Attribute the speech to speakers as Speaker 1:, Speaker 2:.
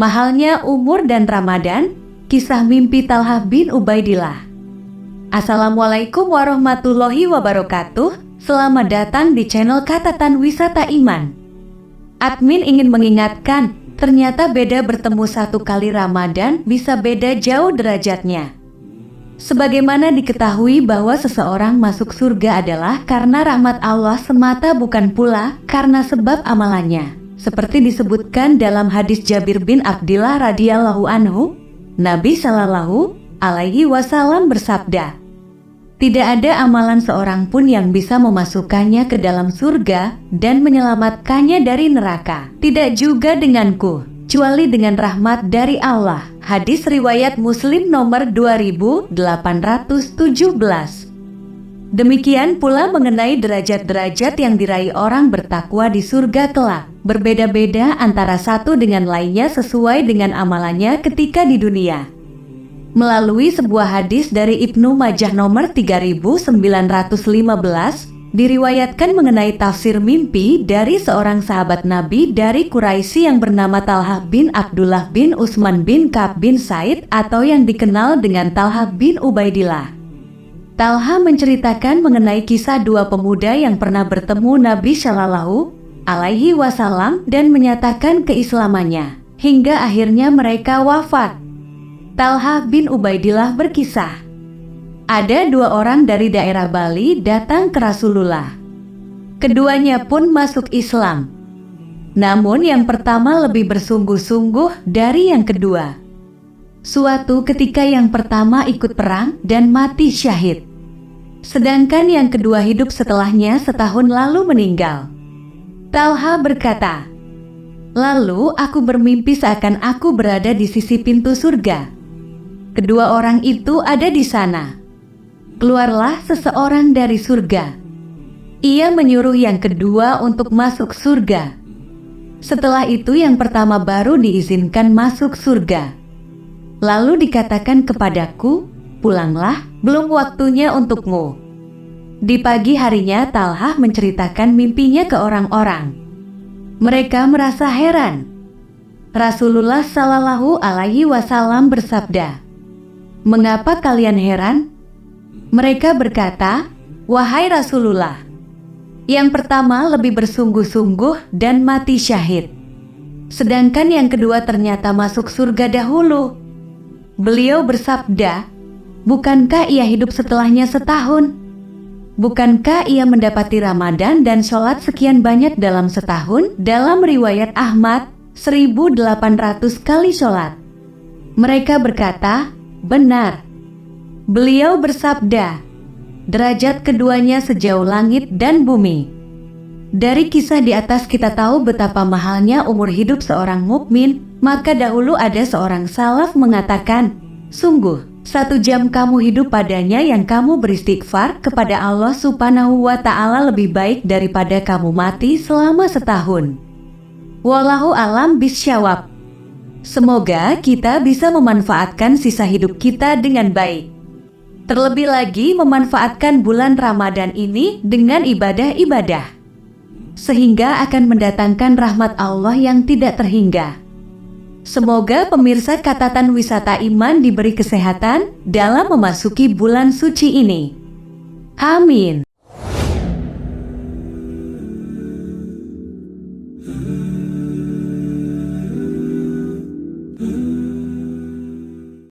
Speaker 1: Mahalnya umur dan Ramadan, kisah mimpi Talha bin Ubaidillah. Assalamualaikum warahmatullahi wabarakatuh. Selamat datang di channel Catatan Wisata Iman. Admin ingin mengingatkan, ternyata beda bertemu satu kali Ramadan bisa beda jauh derajatnya. Sebagaimana diketahui bahwa seseorang masuk surga adalah karena rahmat Allah semata, bukan pula karena sebab amalannya. Seperti disebutkan dalam hadis Jabir bin Abdillah radhiyallahu anhu, Nabi Shallallahu alaihi wasallam bersabda, "Tidak ada amalan seorang pun yang bisa memasukkannya ke dalam surga dan menyelamatkannya dari neraka. Tidak juga denganku, kecuali dengan rahmat dari Allah." Hadis riwayat Muslim nomor 2817. Demikian pula mengenai derajat-derajat yang diraih orang bertakwa di surga kelak. Berbeda-beda antara satu dengan lainnya sesuai dengan amalannya ketika di dunia. Melalui sebuah hadis dari Ibnu Majah nomor 3915, diriwayatkan mengenai tafsir mimpi dari seorang sahabat Nabi dari Quraisy yang bernama Talha bin Abdullah bin Utsman bin Ka'ab bin Said atau yang dikenal dengan Talha bin Ubaidillah. Talha menceritakan mengenai kisah dua pemuda yang pernah bertemu Nabi Shallallahu alaihi wasallam dan menyatakan keislamannya, hingga akhirnya mereka wafat. Talha bin Ubaidillah berkisah, ada dua orang dari daerah Bali datang ke Rasulullah. Keduanya pun masuk Islam. Namun yang pertama lebih bersungguh-sungguh dari yang kedua. Suatu ketika yang pertama ikut perang dan mati syahid. Sedangkan yang kedua hidup setelahnya setahun lalu meninggal. Talha berkata, "Lalu aku bermimpi seakan aku berada di sisi pintu surga. Kedua orang itu ada di sana. Keluarlah seseorang dari surga. Ia menyuruh yang kedua untuk masuk surga. Setelah itu yang pertama baru diizinkan masuk surga. Lalu dikatakan kepadaku, pulanglah, belum waktunya untukmu." Di pagi harinya Talha menceritakan mimpinya ke orang-orang. Mereka merasa heran. Rasulullah Shallallahu alaihi wasallam bersabda, "Mengapa kalian heran?" Mereka berkata, "Wahai Rasulullah, yang pertama lebih bersungguh-sungguh dan mati syahid. Sedangkan yang kedua ternyata masuk surga dahulu." Beliau bersabda, "Bukankah ia hidup setelahnya setahun? Bukankah ia mendapati Ramadan dan sholat sekian banyak dalam setahun?" Dalam riwayat Ahmad, 1800 kali sholat. Mereka berkata, "Benar." Beliau bersabda, "Derajat keduanya sejauh langit dan bumi." Dari kisah di atas kita tahu betapa mahalnya umur hidup seorang mukmin. Maka dahulu ada seorang salaf mengatakan, "Sungguh, 1 jam kamu hidup padanya yang kamu beristighfar kepada Allah Subhanahu wa Ta'ala lebih baik daripada kamu mati selama setahun." Wallahu alam bisyawab. Semoga kita bisa memanfaatkan sisa hidup kita dengan baik. Terlebih lagi memanfaatkan bulan Ramadan ini dengan ibadah-ibadah, sehingga akan mendatangkan rahmat Allah yang tidak terhingga. Semoga pemirsa Catatan Wisata Iman diberi kesehatan dalam memasuki bulan suci ini. Amin.